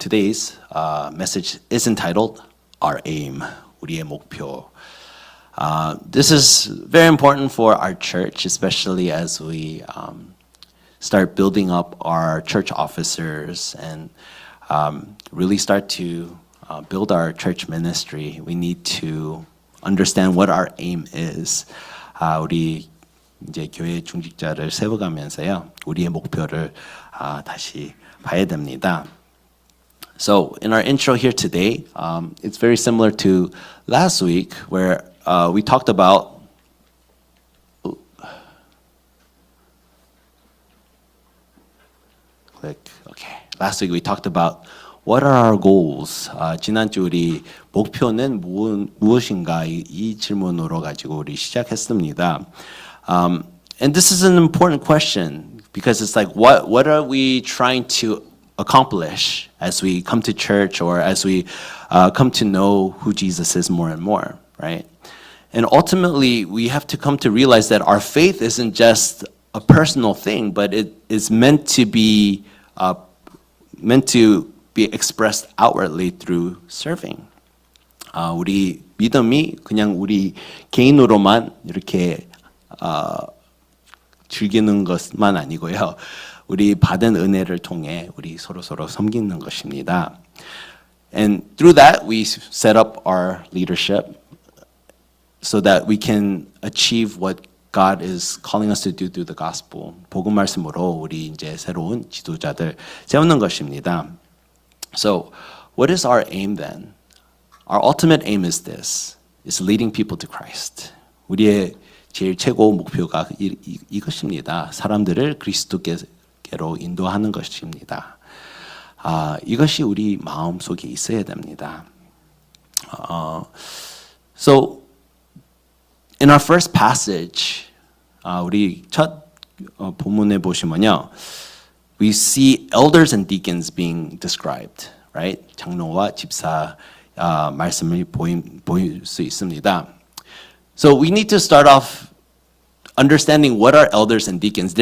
Today's message is entitled Our Aim, 우리의 목표. This is very important for our church, especially as we start building up our church officers and really start to build our church ministry. We need to understand what our aim is. 우리 이제 교회 중직자를 세워가면서요, 우리의 목표를 다시 봐야 됩니다. So in our intro here today, it's very similar to last week where we talked about Last week we talked about what are our goals. 지난주 우리 목표는 무엇인가 이 질문으로 가지고 우리 시작했습니다. And this is an important question because it's like what are we trying to accomplish as we come to church or as we come to know who Jesus is more and more, right? And ultimately, we have to come to realize that our faith isn't just a personal thing, but it is meant to be expressed outwardly through serving. 우리 믿음이 그냥 우리 개인으로만 이렇게 즐기는 것만 아니고요. 우리 받은 은혜를 통해 우리 서로 섬기는 것입니다. And through that, we set up our leadership so that we can achieve what God is calling us to do through the gospel. 복음 말씀으로 우리 이제 새로운 지도자들 세우는 것입니다. So, what is our aim then? Our ultimate aim is this: is leading people to Christ. 우리의 제일 최고 목표가 이것입니다. 사람들을 그리스도께로 인도하는 것입니다. 이것이 우리 마음 속에 있어야 됩니다. So, in our first passage, 우리 첫 본문에 보시면요, we see elders and deacons being described, right? 장로와 집사 말씀을 보일 수 있습니다. So we need to start off understanding what are elders and deacons.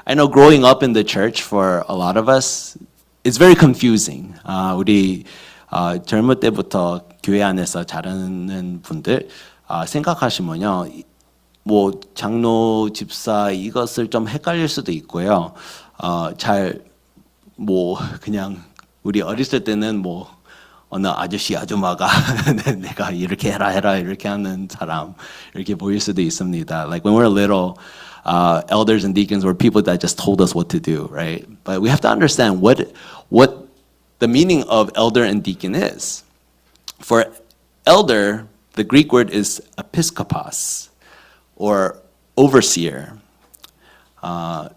I know growing up in the church for a lot of us, it's very confusing. 우리 젊을 때부터 교회 안에서 자라는 분들 생각하시면요, 뭐 장로, 집사 이것을 좀 헷갈릴 수도 있고요. 그냥 우리 어렸을 때는 뭐 어느 아저씨 아줌마가 내가 이렇게 해라 이렇게 하는 사람 이렇게 보일 수도 있습니다. Like when we're little, elders and deacons were people that just told us what to do, right? But we have to understand what the meaning of elder and deacon is. For elder, the Greek word is episkopos, or overseer,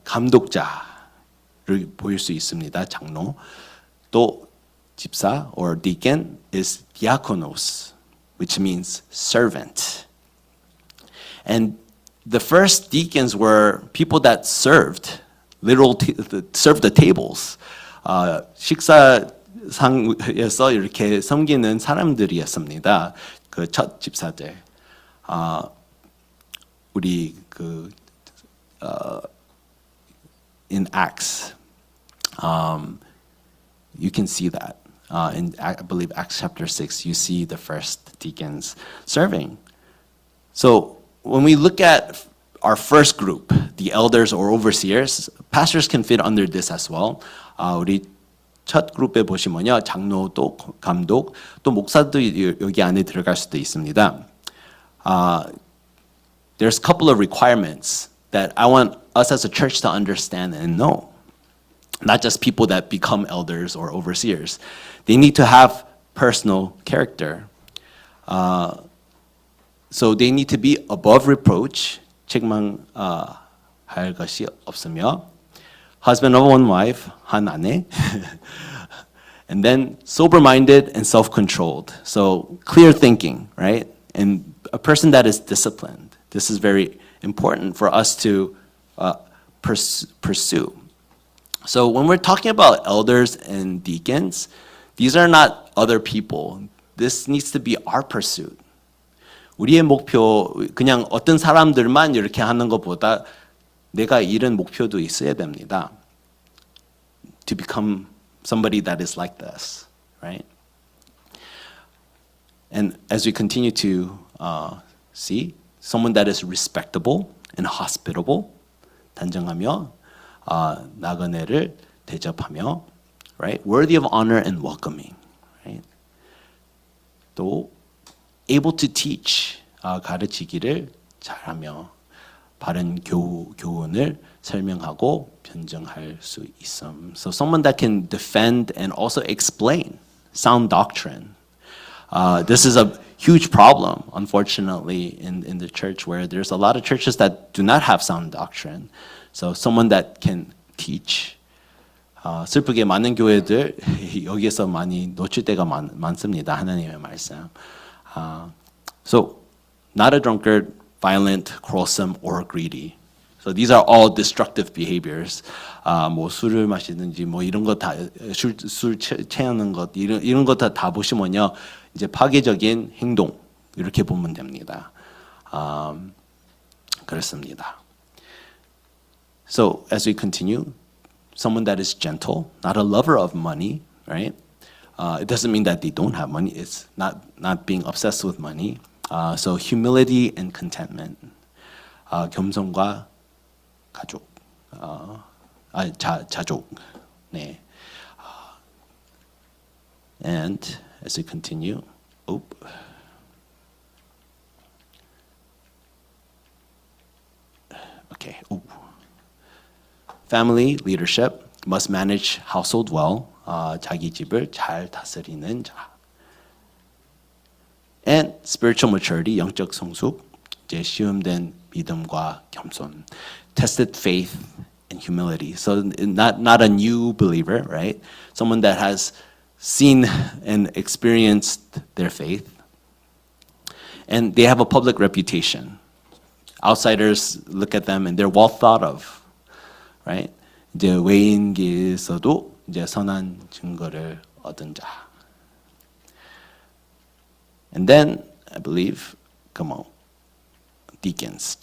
감독자를 보일 수 있습니다. 장로. 또 집사, or deacon, is diakonos, which means servant. And the first deacons were people that served the tables. 식사상에서 이렇게 섬기는 사람들이었습니다. 그 첫 집사들. 우리 in Acts, you can see that. In I believe Acts chapter 6, you see the first deacons serving. So when we look at our first group, the elders or overseers, pastors can fit under this as well. 우리 첫 그룹에 보시면요, 장로 또 감독 또 목사도 여기 안에 들어갈 수도 있습니다. There's a couple of requirements that I want us as a church to understand and know. Not just people that become elders or overseers. They need to have personal character. So they need to be above reproach, 책망할 것이 없으며, husband of one wife, 한 아내, and then sober-minded and self-controlled. So clear thinking, right? And a person that is disciplined. This is very important for us to pursue. So when we're talking about elders and deacons, these are not other people. This needs to be our pursuit. 우리의 목표, 그냥 어떤 사람들만 이렇게 하는 것보다 내가 이런 목표도 있어야 됩니다. To become somebody that is like this. right? And as we continue to see, someone that is respectable and hospitable, 단정하며 나그네를 대접하며, right? Worthy of honor and welcoming, right? 또 able to teach, 가르치기를 잘하며 바른 교훈을 설명하고 변증할 수 있음. So someone that can defend and also explain sound doctrine. This is a huge problem, unfortunately, in the church, where there's a lot of churches that do not have sound doctrine. So someone that can teach. 슬프게 많은 교회들 여기에서 많이 놓칠 때가 많습니다. 하나님의 말씀. So not a drunkard, violent, quarrelsome, or greedy. So these are all destructive behaviors. 뭐 술을 마시든지 뭐 이런 거 다 술 취하는 것 이런 거 다 보시면요 이제 파괴적인 행동 이렇게 보면 됩니다. 그렇습니다. So as we continue, someone that is gentle, not a lover of money, right? It doesn't mean that they don't have money. It's not being obsessed with money. So humility and contentment, 겸손과 가족, 자족, 네. And as we continue, okay. Family leadership must manage household well. 자기 집을 잘 다스리는 자. And spiritual maturity, 영적 성숙, 이제 시험된 믿음과 겸손, tested faith and humility. So not a new believer, right? Someone that has seen and experienced their faith, and they have a public reputation. Outsiders look at them and they're well thought of, right? 이제 외인계에서도 이제 선한 증거를 얻은 자. And then I believe, deacons,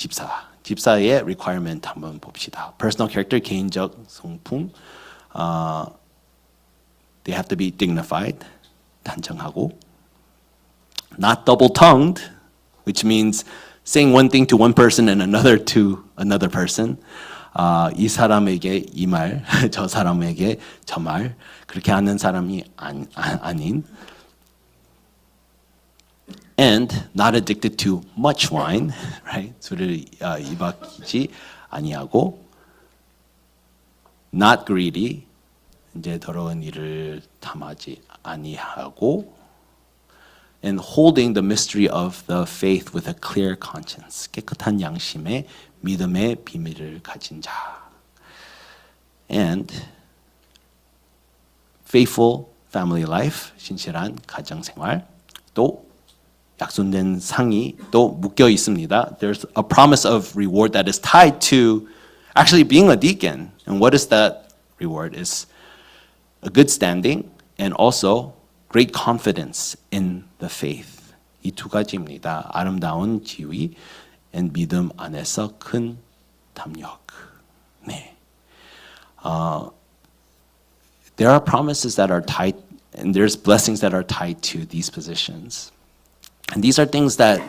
집사의 requirement 한번 봅시다. Personal character, 개인적 성품. They have to be dignified, 단정하고, not double-tongued, which means saying one thing to one person and another to another person. 이 사람에게 이 말, 저 사람에게 저 말, 그렇게 하는 사람이 아닌. And not addicted to much wine, right? 술을 이박이지 아니하고, not greedy, 이제 더러운 일을 탐하지 아니하고, and holding the mystery of the faith with a clear conscience, 깨끗한 양심에 믿음의 비밀을 가진 자. And faithful family life, 신실한 가정 생활, 또 약속된 상이 또 묶여 있습니다. There's a promise of reward that is tied to actually being a deacon. And what is that reward? Is a good standing and also great confidence in the faith. 이 두 가지입니다. 아름다운 지위 and 믿음 안에서 큰 담력. 네. There are promises that are tied and there's blessings that are tied to these positions. And these are things that,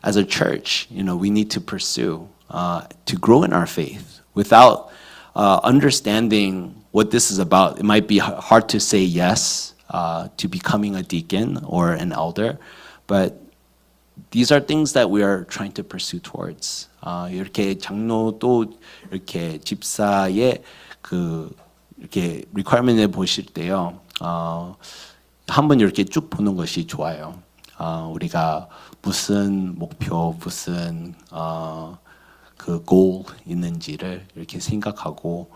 as a church, we need to pursue to grow in our faith. Without understanding what this is about, it might be hard to say yes to becoming a deacon or an elder, but these are things that we are trying to pursue towards. 이렇게 장로도 이렇게 집사의 이렇게 requirement을 보실 때요, 한번 이렇게 쭉 보는 것이 좋아요. 우리가 무슨 목표, 무슨 그 goal 있는지를 이렇게 생각하고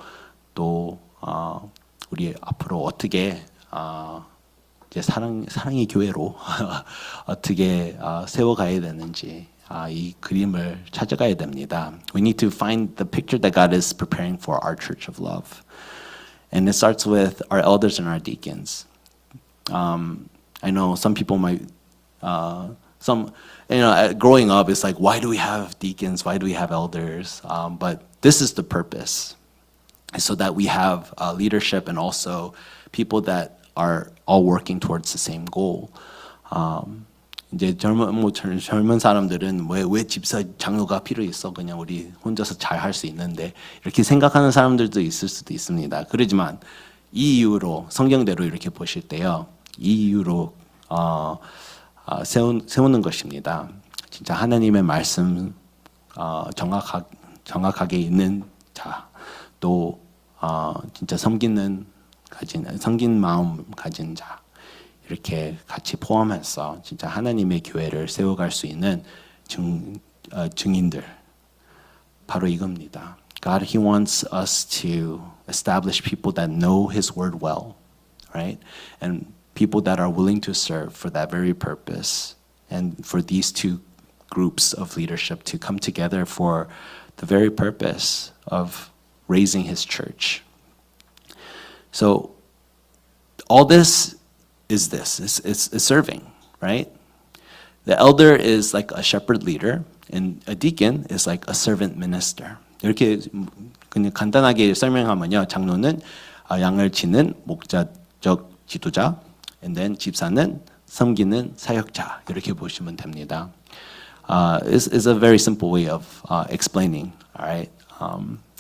또 우리 앞으로 어떻게 이제 사랑의 교회로 어떻게 세워가야 되는지 이 그림을 찾아가야 됩니다. We need to find the picture that God is preparing for our church of love, and it starts with our elders and our deacons. I know some people might. Growing up, it's like, why do we have deacons? Why do we have elders? But this is the purpose, so that we have leadership and also people that are all working towards the same goal. 이제 젊은 사람들은 왜 집사 장로가 필요 있어? 그냥 우리 혼자서 잘 할 수 있는데 이렇게 생각하는 사람들도 있을 수도 있습니다. 그렇지만 이 이유로 성경대로 이렇게 보실 때요, 이 이유로 세우는 것입니다. 진짜 하나님의 말씀 정확하게 있는 자, 또 진짜 섬긴 마음 가진 자, 이렇게 같이 포함해서 진짜 하나님의 교회를 세워갈 수 있는 증인들, 바로 이겁니다. God, He wants us to establish people that know His word well, right? And people that are willing to serve for that very purpose. And for these two groups of leadership to come together for the very purpose of raising His church. So all this is it's serving, right? The elder is like a shepherd leader, and a deacon is like a servant minister. 이렇게 그냥 간단하게 설명하면요, 장로는 양을 치는 목자적 지도자, and then 집사는 섬기는 사역자, 이렇게 보시면 됩니다. Is a very simple way of explaining, all right?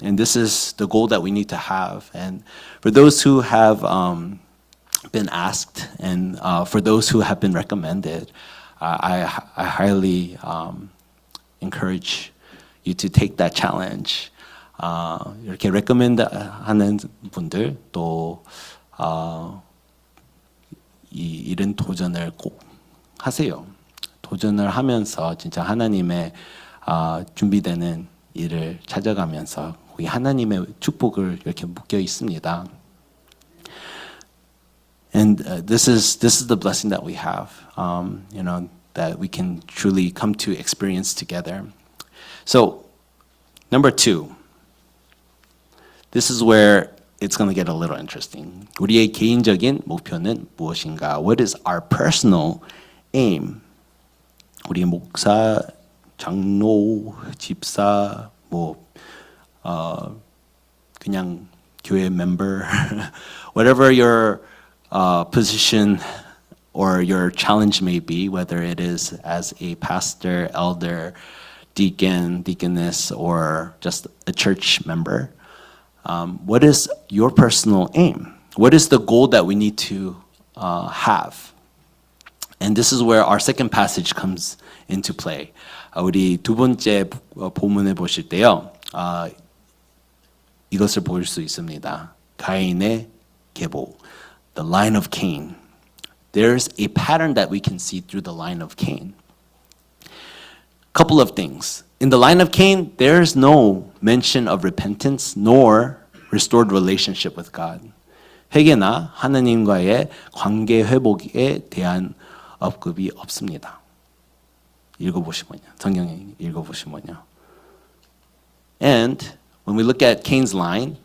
And this is the goal that we need to have. And for those who have been asked, and for those who have been recommended, I highly encourage you to take that challenge. 이렇게 recommend 하는 분들 또 이런 도전을 꼭 하세요. 도전을 하면서 진짜 하나님의 준비되는 일을 찾아가면서 우리 하나님의 축복을 이렇게 묶여 있습니다. And this is the blessing that we have, that we can truly come to experience together. So, number 2, this is where it's going to get a little interesting. 우리의 개인적인 목표는 무엇인가? What is our personal aim? 우리 목사, 장로, 집사, 그냥 교회 member, whatever your position or your challenge may be, whether it is as a pastor, elder, deacon, deaconess, or just a church member, what is your personal aim? What is the goal that we need to have? And this is where our second passage comes into play. 우리 두 번째 본문에 보실 때요, 이것을 볼 수 있습니다. 가인의 계보, the line of Cain. There's a pattern that we can see through the line of Cain. Couple of things. In the line of Cain, there's no mention of repentance nor restored relationship with God. 회개나 하나님과의 관계 회복에 대한 언급이 없습니다. 읽어보시면요. 성경에 읽어보시면요. And when we look at Cain's line,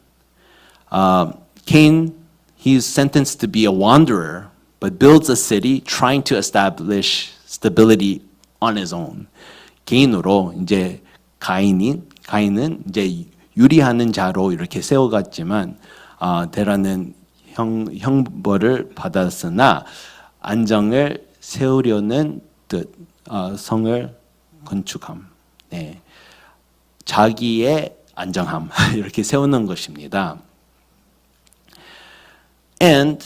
Cain, he's sentenced to be a wanderer, but builds a city trying to establish stability on his own. 개인으로 이제 가인은 이제 유리하는 자로 이렇게 세워갔지만 대라는 형벌을 받았으나 안정을 세우려는 듯 성을 건축함. 네. 자기의 안정함 이렇게 세우는 것입니다. And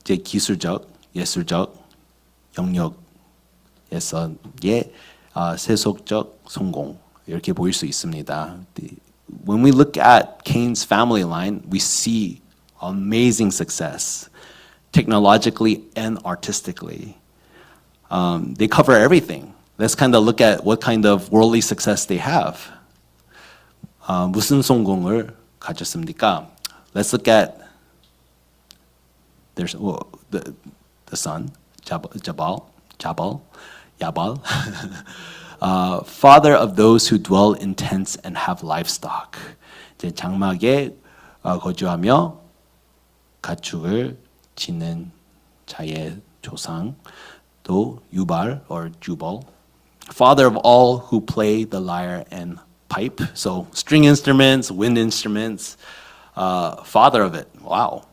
이제 기술적, 예술적 영역에서의 세속적 성공 이렇게 보일 수 있습니다. When we look at Cain's family line, we see amazing success, technologically and artistically. They cover everything. Let's kind of look at what kind of worldly success they have. 무슨 성공을 가졌습니까? Let's look at there's the son, Jabal, father of those who dwell in tents and have livestock. 이제 장막에 거주하며 가축을 지는 자의 조상, 또 유발 or Jubal, father of all who play the lyre and pipe, so string instruments, wind instruments, father of it. Wow.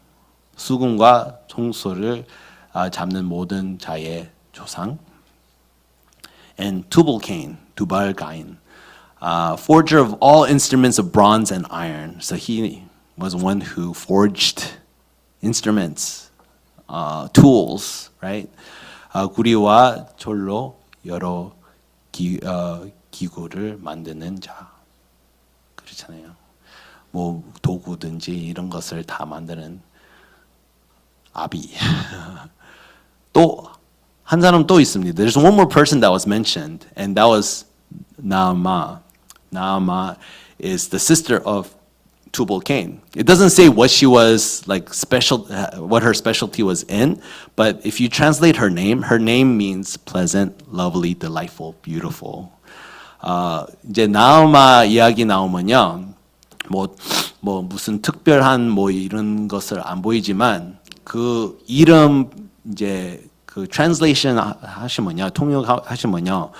수금과 총소를 잡는 모든 자의 조상. And Tubal-Cain, Tubal-Cain, forger of all instruments of bronze and iron. So he was one who forged instruments, tools, right? 구리와 철로 여러 기구를 만드는 자. 그렇잖아요. 뭐 도구든지 이런 것을 다 만드는 아비. 또 한 사람 또 있습니다. There's one more person that was mentioned, and that was Naamah. Naamah is the sister of Tubal-Cain. It doesn't say what she was like special, what her specialty was in, but if you translate her name means pleasant, lovely, delightful, beautiful. 이제 나아마 이야기 나오면요, 뭐 무슨 특별한 뭐 이런 것을 안 보이지만 그 이름 이제 그 translation 하시면요, 통역하시면요,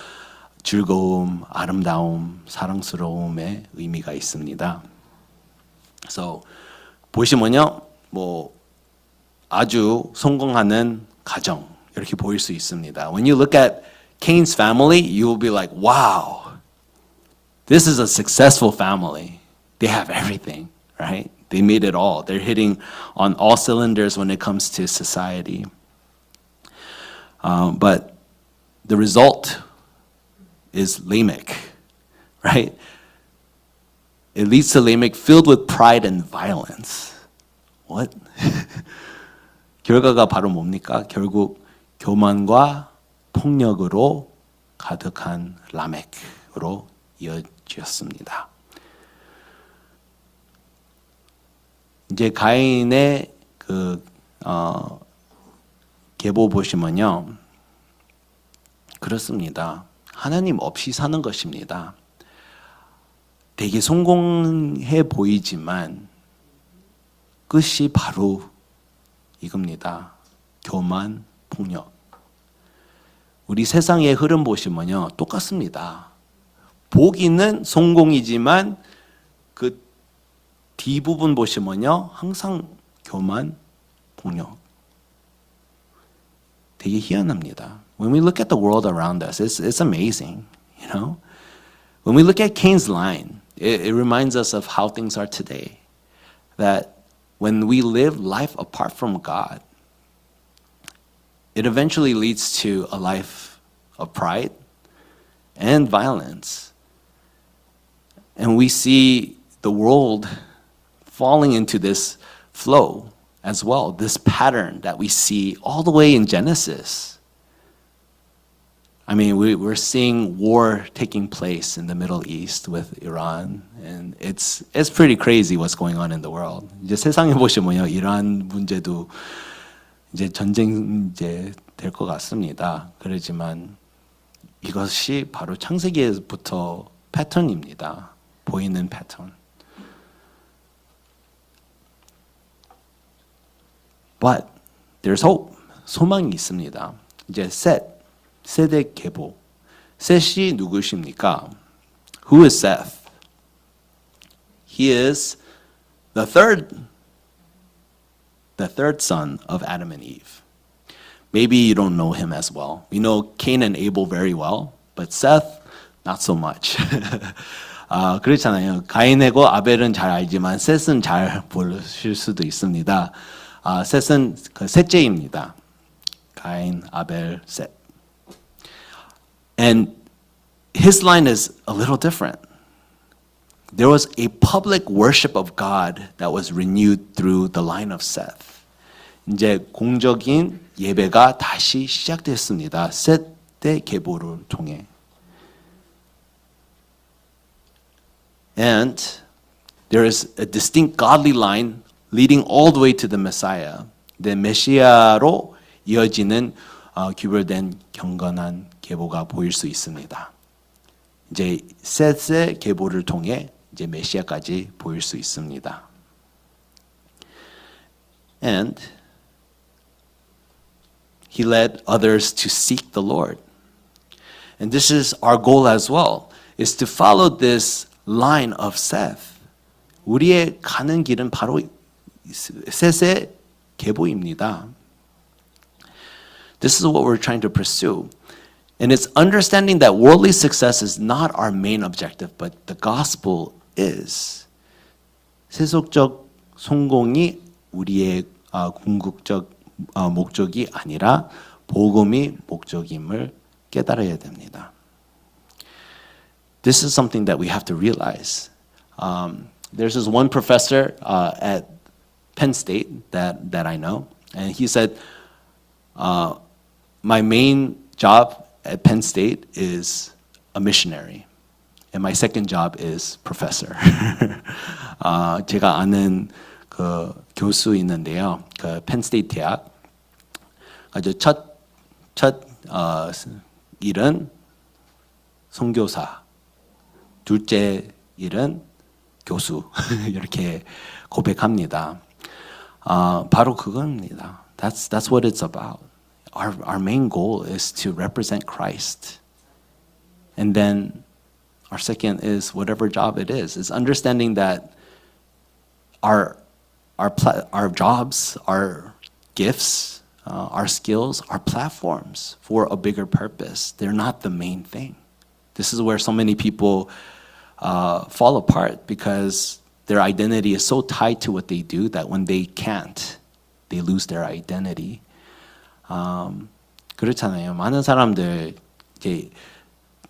즐거움, 아름다움, 사랑스러움의 의미가 있습니다. So 보시면요, 뭐 아주 성공하는 가정 이렇게 보일 수 있습니다. When you look at Cain's family, you will be like, wow, this is a successful family. They have everything, right? They made it all. They're hitting on all cylinders when it comes to society. But the result is Lamech, right? It leads to Lamech filled with pride and violence. What? 결과가 바로 뭡니까? 결국 교만과 폭력으로 가득한 라멕으로 이어졌습니다. 이제 가인의 그 계보 보시면요, 그렇습니다. 하나님 없이 사는 것입니다. 되게 성공해 보이지만 끝이 바로 이겁니다. 교만, 폭력. 우리 세상의 흐름 보시면요, 똑같습니다. 보기는 성공이지만 그 뒷부분 보시면요, 항상 교만, 폭력. 되게 희한합니다. When we look at the world around us, it's amazing, you know? When we look at Cain's line, it reminds us of how things are today. That when we live life apart from God, it eventually leads to a life of pride and violence. And we see the world falling into this flow as well, this pattern that we see all the way in Genesis. I mean, we're seeing war taking place in the Middle East with Iran, and it's pretty crazy what's going on in the world. 이제 세상에 보시면요, 이란 문제도 이제 전쟁 이제 될 것 같습니다. 그렇지만 이것이 바로 창세기에부터 패턴입니다. 보이는 패턴. But there's hope. 소망이 있습니다. 이제 셋의 계보. 셋이 누구십니까? Who is Seth? He is the third son of Adam and Eve. Maybe you don't know him as well. We know Cain and Abel very well, but Seth, not so much. 그렇잖아요. 가인하고 아벨은 잘 알지만 셋은 잘 모르실 수도 있습니다. 셋은 그 셋째입니다. 가인, 아벨, 셋. And his line is a little different. There was a public worship of God that was renewed through the line of Seth. 이제 공적인 예배가 다시 시작됐습니다. 셋의 계보를 통해. And there is a distinct godly line leading all the way to the Messiah. 네, 메시아로 이어지는 규별된 경건한 계보가 보일 수 있습니다. 이제 셋의 계보를 통해 이제 메시아까지 보일 수 있습니다. And he led others to seek the Lord. And this is our goal as well, is to follow this line of Seth. 우리의 가는 길은 바로 셋의 계보입니다. This is what we're trying to pursue. And it's understanding that worldly success is not our main objective, but the gospel is. 세속적 성공이 우리의 궁극적 목적이 아니라 복음이 목적임을 깨달아야 됩니다. This is something that we have to realize. There's this one professor at Penn State that I know, and he said, my main job at Penn State is a missionary, and my second job is professor. 제가 아는 그 교수 있는데요, 그 펜스테이트 대학 아주 첫 일은 선교사, 둘째 일은 교수 이렇게 고백합니다. 바로 그겁니다. That's what it's about. Our main goal is to represent Christ. And then our second is whatever job it is understanding that our jobs, our gifts, our skills are platforms for a bigger purpose. They're not the main thing. This is where so many people fall apart because their identity is so tied to what they do that when they can't, they lose their identity. 그렇잖아요. 많은 사람들 이제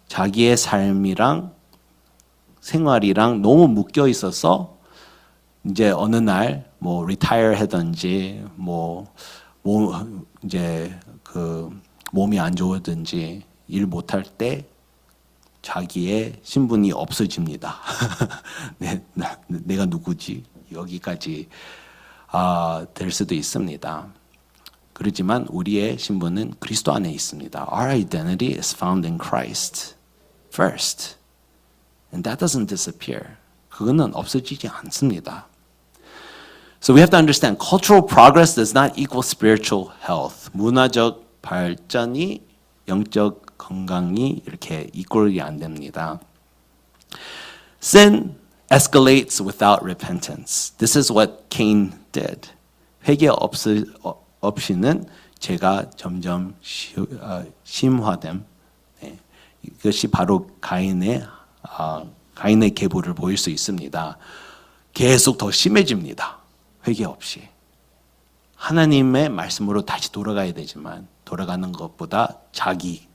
자기의 삶이랑 생활이랑 너무 묶여 있어서 이제 어느 날 뭐 retire 하든지 이제 그 몸이 안 좋으든지 일 못할 때 자기의 신분이 없어집니다. 내가 누구지? 여기까지 될 수도 있습니다. 그렇지만 우리의 신분은 그리스도 안에 있습니다. Our identity is found in Christ first. And that doesn't disappear. 그거는 없어지지 않습니다. So we have to understand cultural progress does not equal spiritual health. 문화적 발전이 영적 건강이 이렇게 이퀄이 안 됩니다. Sin escalates without repentance. This is what Cain did. 회개 없이는 죄가 점점 심화됨. 이것이 바로 가인의 계보를 보일 수 있습니다. 계속 더 심해집니다. 회개 없이. 하나님의 말씀으로 다시 돌아가야 되지만 돌아가는 것보다 자기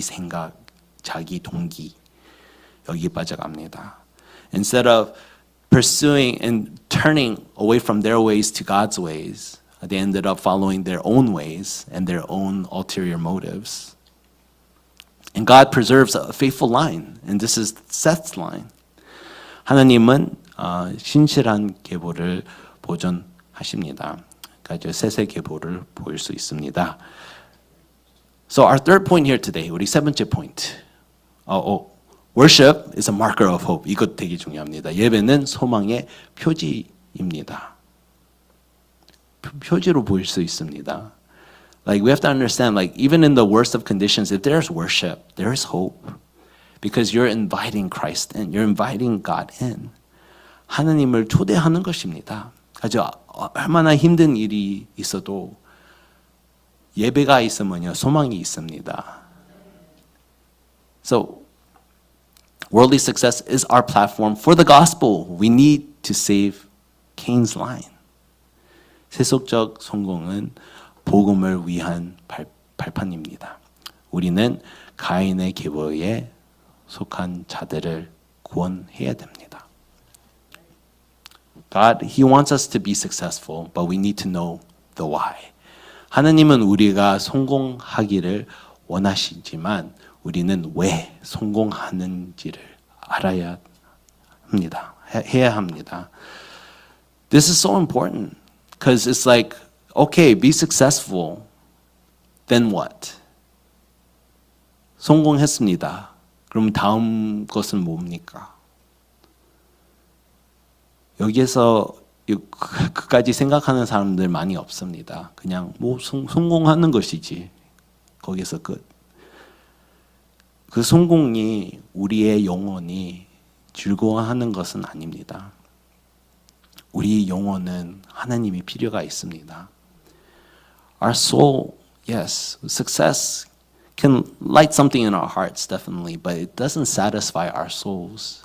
생각, 자기 동기 여기 빠져갑니다. Instead of pursuing and turning away from their ways to God's ways, they ended up following their own ways and their own ulterior motives. And God preserves a faithful line, and this is Seth's line. 하나님은 신실한 계보를 보존하십니다. 그러니까 셋의 계보를 보일 수 있습니다. So our third point here today, 우리 세 번째 포인트. Worship is a marker of hope. 이것 되게 중요합니다. 예배는 소망의 표지입니다. 표지로 보일 수 있습니다. Like we have to understand, like even in the worst of conditions, if there's worship, there is hope, because you're inviting Christ in, you're inviting God in. 하나님을 초대하는 것입니다. 아주 얼마나 힘든 일이 있어도 예배가 있으면요 소망이 있습니다. So worldly success is our platform for the gospel. We need to save Cain's line. 세속적 성공은 복음을 위한 발판입니다. 우리는 가인의 계보에 속한 자들을 구원해야 됩니다. God, He wants us to be successful, but we need to know the why. 하나님은 우리가 성공하기를 원하시지만 우리는 왜 성공하는지를 알아야 합니다. 해야 합니다. This is so important because it's like, okay, be successful. Then what? 성공했습니다. 그럼 다음 것은 뭡니까? 여기에서 그까지 생각하는 사람들 많이 없습니다. 그냥 뭐 성공하는 것이지. 거기서 끝. 그 성공이 우리의 영혼이 즐거워하는 것은 아닙니다. 우리 영혼은 하나님이 필요가 있습니다. Our soul, yes, success can light something in our hearts, definitely, but it doesn't satisfy our souls.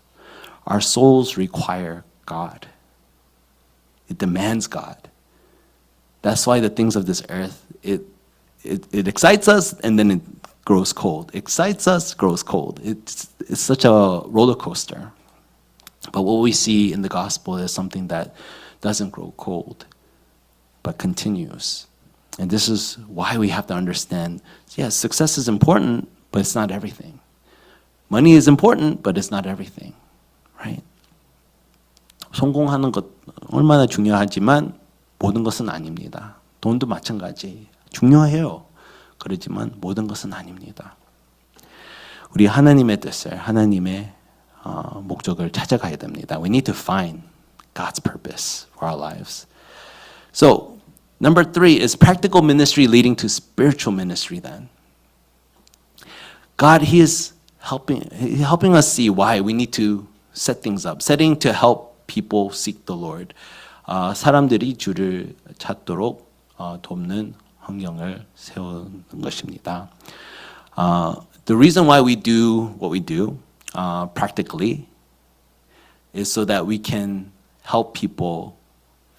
Our souls require God. It demands God. That's why the things of this earth, it excites us and then it grows cold. Excites us, grows cold. It's such a roller coaster. But what we see in the gospel is something that doesn't grow cold, but continues. And this is why we have to understand, yes, success is important, but it's not everything. Money is important, but it's not everything, right? 성공하는 것 얼마나 중요하지만 모든 것은 아닙니다. 돈도 마찬가지. 중요해요. 그렇지만 모든 것은 아닙니다. 우리 하나님의 뜻을, 하나님의 목적을 찾아가야 됩니다. We need to find God's purpose for our lives. So, number 3 is practical ministry leading to spiritual ministry then. God, He is helping us see why we need to set things up. Setting to help people seek the Lord. 사람들이 주를 찾도록 돕는 환경을 세우는 것입니다. The reason why we do what we do practically is so that we can help people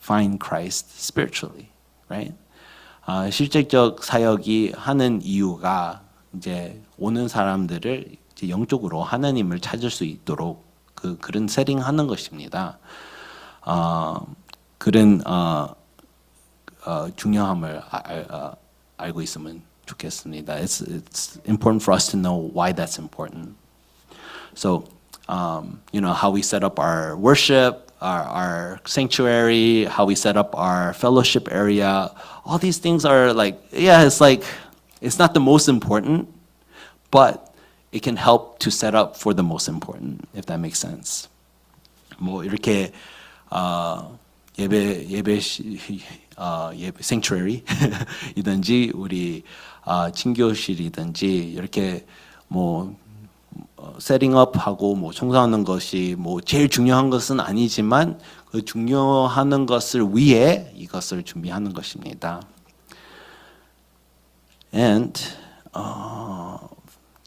find Christ spiritually, right? 실질적 사역이 하는 이유가 이제 오는 사람들을 이제 영적으로 하나님을 찾을 수 있도록 그런 세팅하는 것입니다. 그런 중요함을 알고 있으면 좋겠습니다. It's important for us to know why that's important. So, you know, how we set up our worship, our sanctuary, how we set up our fellowship area, all these things are like, yeah, it's not the most important, but it can help to set up for the most important, if that makes sense. 뭐 이렇게 예배 sanctuary 이든지 우리 친교실이든지 이렇게 뭐 세팅업하고 뭐 청소하는 것이 뭐 제일 중요한 것은 아니지만 그 중요한 것을 위해 이것을 준비하는 것입니다. And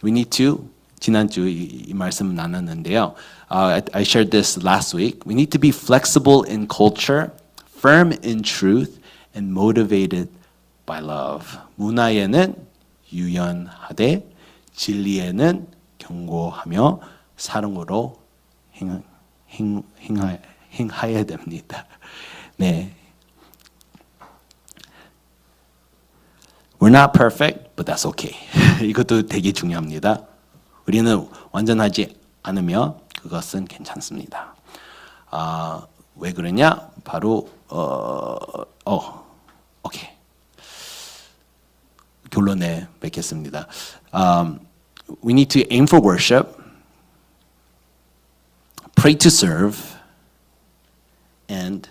we need to 지난주 이 말씀 나눴는데요. I shared this last week. We need to be flexible in culture, firm in truth, and motivated by love. 문화에는 유연하되 진리에는 경고하며 사랑으로 행해야 됩니다. 네. We're not perfect, but that's okay. 이것도 되게 중요합니다. 우리는 완전하지 않으며 그것은 괜찮습니다. 왜 그러냐? 바로 오케이. 결론에 맺겠습니다. We need to aim for worship, pray to serve, and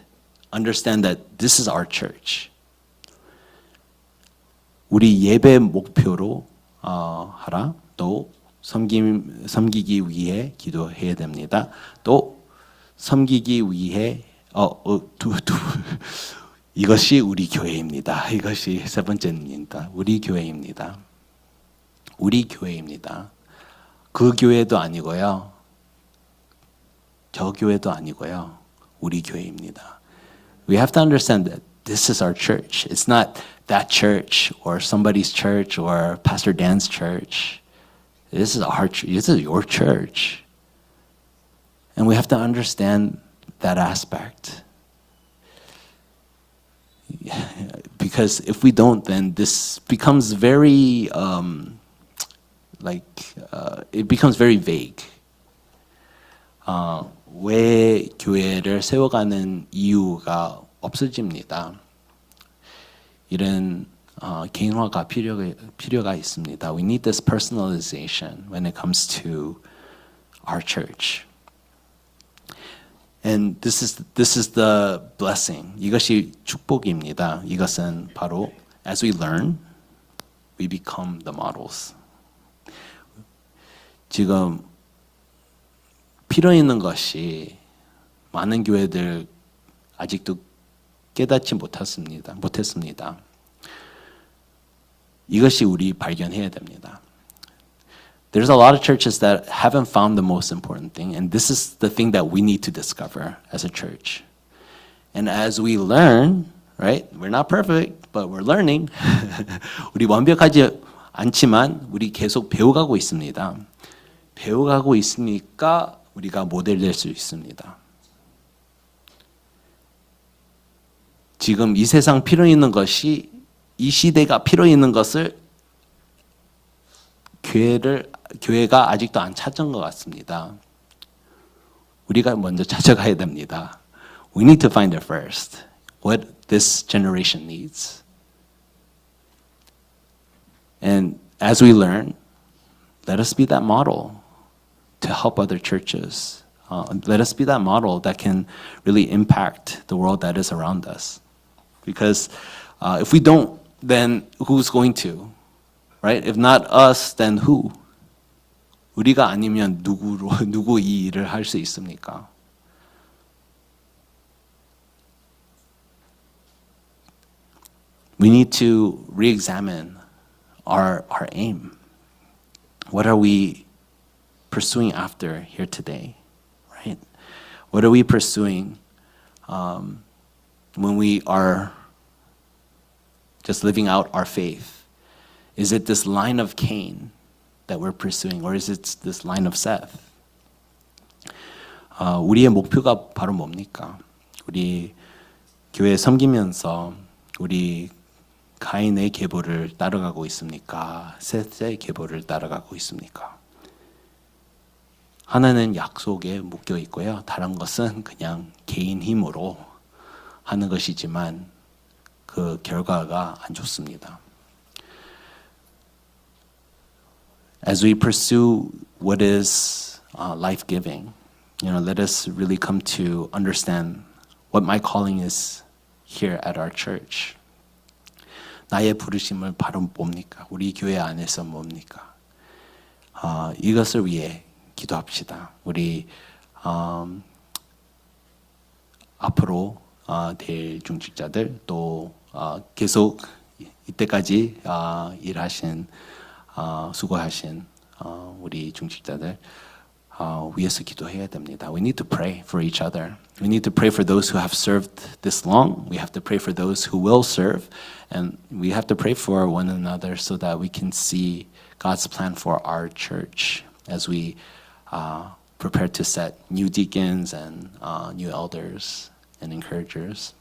understand that this is our church. 우리 예배 목표로 하라. 또 섬기기 위해 기도해야 됩니다. 또 섬기기 위해 이것이 우리 교회입니다. 이것이 세 번째입니다. 우리 교회입니다. 우리 교회입니다. 그 교회도 아니고요. 저 교회도 아니고요. 우리 교회입니다. We have to understand that this is our church. It's not that church or somebody's church or Pastor Dan's church. This is our church. This is your church. And we have to understand that aspect. Because if we don't, then this becomes very, it becomes very vague. 왜 교회를 세워가는 이유가 없어집니다. 이런 개인화가 필요가 있습니다. We need this personalization when it comes to our church. And this is the blessing. 이것이 축복입니다. 이것은 바로 as we learn, we become the models. 지금 필요 있는 것이 많은 교회들 아직도 깨닫지 못했습니다. 이것이 우리 발견해야 됩니다. There's a lot of churches that haven't found the most important thing, and this is the thing that we need to discover as a church. And as we learn, right? We're not perfect, but we're learning. 우리 완벽하지 않지만 우리 계속 배워가고 있습니다. 배워가고 있으니까 우리가 모델 될 수 있습니다. 지금 이 세상 필요 있는 것이 이 시대가 필요 있는 것을 교회가 아직도 안 찾은 것 같습니다. 우리가 먼저 찾아가야 됩니다. We need to find it first. What this generation needs. And as we learn, let us be that model to help other churches. Let us be that model that can really impact the world that is around us. Because if we don't, then who's going to? Right? If not us, then who? 우리가 아니면 누구 이 일을 할 수 있습니까? We need to re-examine our aim. What are we pursuing after here today? Right? What are we pursuing when we are just living out our faith? Is it this line of Cain that we're pursuing, or is it this line of Seth? 우리의 목표가 바로 뭡니까? 우리 교회 섬기면서 우리 가인의 계보를 따라가고 있습니까? 셋의 계보를 따라가고 있습니까? 하나는 약속에 묶여 있고요. 다른 것은 그냥 개인 힘으로 하는 것이지만 그 결과가 안 좋습니다. As we pursue what is life-giving, let us really come to understand what my calling is here at our church. 나의 부르심을 바로 뭡니까? 우리 교회 안에서 뭡니까? 이것을 위해 기도합시다. 우리 앞으로 될 중직자들 또 계속 이때까지 일하신 수고하신 우리 중직자들 위해서 기도해야 됩니다. We need to pray for each other. We need to pray for those who have served this long. We have to pray for those who will serve. And we have to pray for one another so that we can see God's plan for our church as we prepare to set new deacons and new elders and encouragers.